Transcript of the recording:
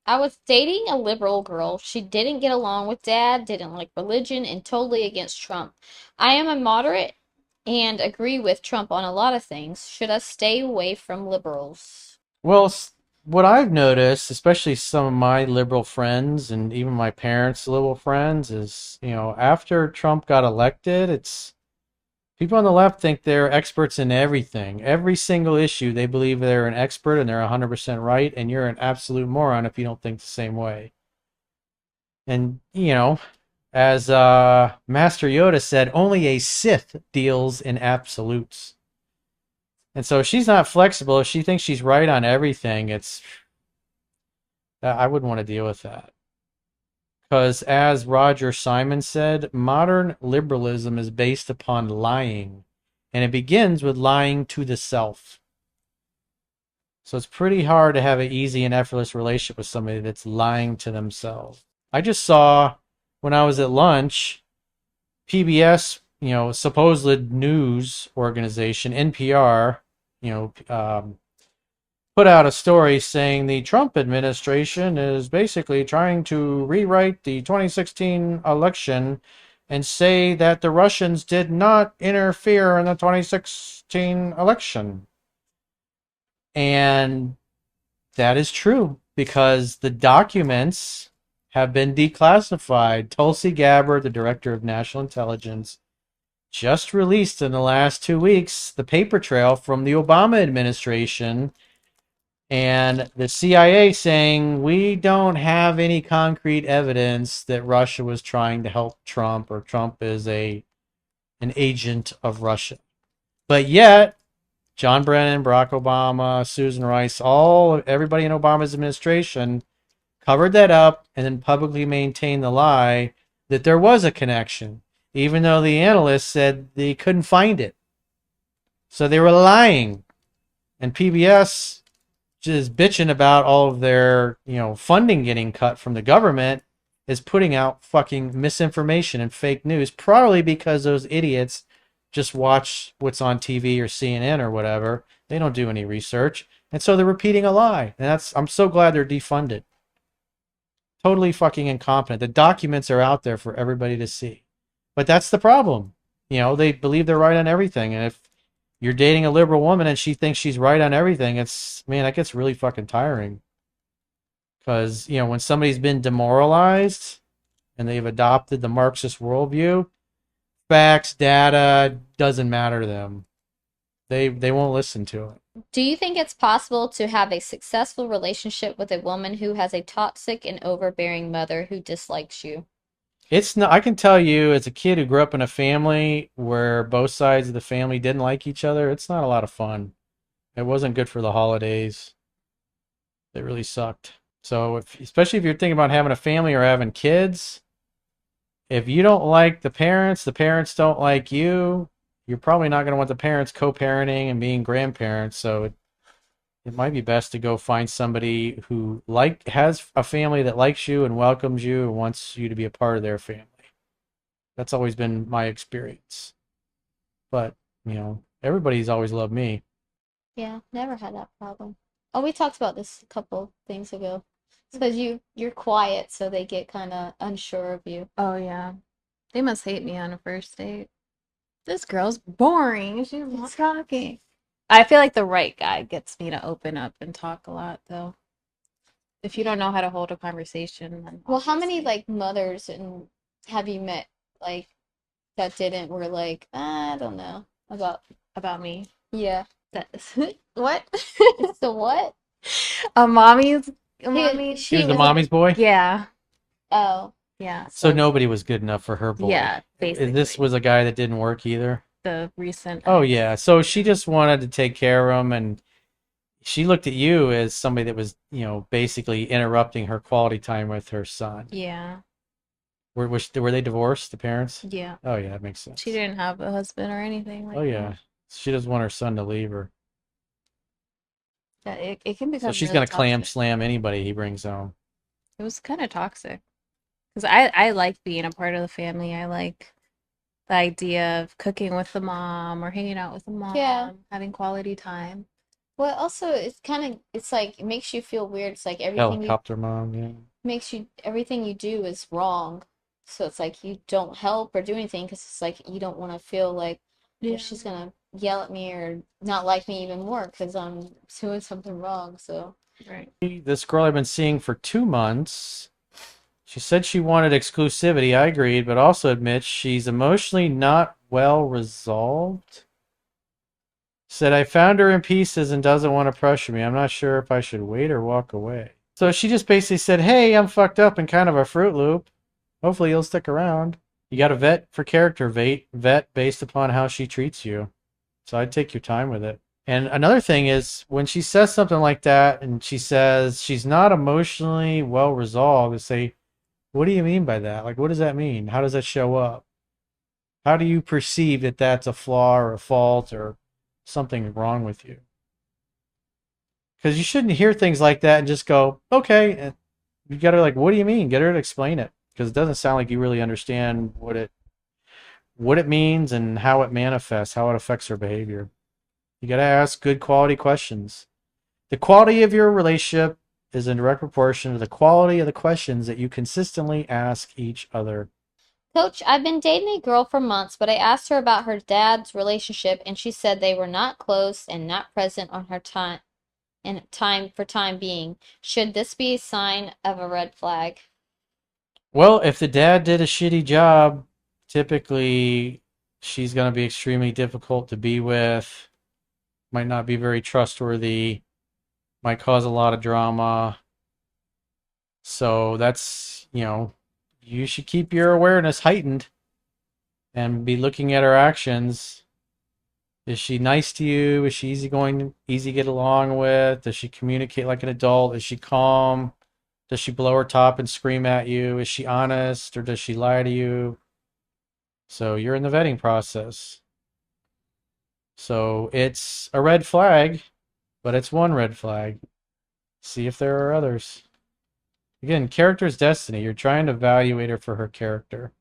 I was dating a liberal girl. She didn't get along with dad, didn't like religion, and totally against Trump. I am a moderate and agree with Trump on a lot of things. Should I stay away from liberals? Well, what I've noticed, especially some of my liberal friends and even my parents' liberal friends, is, after Trump got elected, it's people on the left think they're experts in everything. Every single issue, they believe they're an expert and they're 100% right, and you're an absolute moron if you don't think the same way. And, as Master Yoda said, only a Sith deals in absolutes. And so if she's not flexible, if she thinks she's right on everything, I wouldn't want to deal with that. Because as Roger Simon said, modern liberalism is based upon lying. And it begins with lying to the self. So it's pretty hard to have an easy and effortless relationship with somebody that's lying to themselves. I just saw when I was at lunch, PBS, supposed news organization, NPR, you know, um, put out a story saying the Trump administration is basically trying to rewrite the 2016 election and say that the Russians did not interfere in the 2016 election. And that is true because the documents have been declassified. Tulsi Gabbard, the director of national intelligence, just released in the last 2 weeks the paper trail from the Obama administration and the CIA saying we don't have any concrete evidence that Russia was trying to help Trump or Trump is an agent of Russia. But yet, John Brennan, Barack Obama, Susan Rice, everybody in Obama's administration covered that up and then publicly maintained the lie that there was a connection, even though the analysts said they couldn't find it. So they were lying. And PBS is bitching about all of their, funding getting cut from the government, is putting out fucking misinformation and fake news, probably because those idiots just watch what's on TV or CNN or whatever. They don't do any research. And so they're repeating a lie. And I'm so glad they're defunded. Totally fucking incompetent. The documents are out there for everybody to see. But that's the problem. They believe they're right on everything. And if you're dating a liberal woman and she thinks she's right on everything, that gets really fucking tiring. Because, when somebody's been demoralized and they've adopted the Marxist worldview, facts, data, doesn't matter to them. They won't listen to it. Do you think it's possible to have a successful relationship with a woman who has a toxic and overbearing mother who dislikes you? It's not, I can tell you, as a kid who grew up in a family where both sides of the family didn't like each other, it's not a lot of fun. It wasn't good for the holidays. It really sucked. So, especially if you're thinking about having a family or having kids, if you don't like the parents don't like you, you're probably not going to want the parents co-parenting and being grandparents. So it might be best to go find somebody who has a family that likes you and welcomes you and wants you to be a part of their family. That's always been my experience. But, everybody's always loved me. Yeah, never had that problem. Oh, we talked about this a couple things ago. It's because you're quiet, so they get kind of unsure of you. Oh yeah. They must hate me on a first date. This girl's boring. She's not talking. I feel like the right guy gets me to open up and talk a lot, though. If you don't know how to hold a conversation, then Well, how many obviously. like mothers and have you met like that didn't were like, I don't know About me. yeah. That what? It's the what? A mommy's a He mommy. He she was the was a mommy's boy? Yeah. oh Yeah. So So nobody was good enough for her boy. yeah, This basically was a guy that didn't work either. the recent Oh, ex. yeah. So she Yeah. just wanted to take care of him, and she looked at you as somebody that was, basically interrupting her quality time with her son. Yeah. Were they divorced, the parents? Yeah. Oh, yeah, that makes She sense. didn't have a husband or anything Oh, like yeah. that. She doesn't want her son to leave her. Yeah, it can So become she's really gonna clam toxic. slam anybody he brings home. It was kind of toxic because I like being a part of the family. I like the idea of cooking with the mom or hanging out with the yeah. mom, having quality time. Well, also it's like it makes you feel weird. It's like Helicopter mom, yeah. everything you do is wrong. So it's like you don't help or do anything because it's like you don't want to feel like, well, Yeah. she's gonna yell at me or not like me even more because I'm doing something wrong. So Right. This girl I've been seeing for 2 months. She said she wanted exclusivity. I agreed, but also admits she's emotionally not well resolved. Said I found her in pieces and doesn't want to pressure me. I'm not sure if I should wait or walk away. So she just basically said, hey, I'm fucked up and kind of a Fruit Loop. Hopefully you'll stick around. You got to vet for character, vet based upon how she treats you. So I'd take your time with it. And another thing is when she says something like that and she says she's not emotionally well resolved, to say, what do you mean by that? Like, what does that mean? How does that show up? How do you perceive that that's a flaw or a fault or something wrong with you? Because you shouldn't hear things like that and just go, okay. And you got to like, what do you mean? Get her to explain it because it doesn't sound like you really understand what it means and how it manifests, how it affects her behavior. You got to ask good quality questions. The quality of your relationship is in direct proportion to the quality of the questions that you consistently ask each other. Coach, I've been dating a girl for months, but I asked her about her dad's relationship, and she said they were not close and not present on her time and time for time being. Should this be a sign of a red flag? Well, if the dad did a shitty job, typically she's going to be extremely difficult to be with, might not be very trustworthy, might cause a lot of drama. So you should keep your awareness heightened and be looking at her actions. Is she nice to you? Is she easygoing, easy to get along with? Does she communicate like an adult? Is she calm? Does she blow her top and scream at you? Is she honest or does she lie to you? So you're in the vetting process. So it's a red flag, but it's one red flag. See if there are others. Again, character's destiny. You're trying to evaluate her for her character.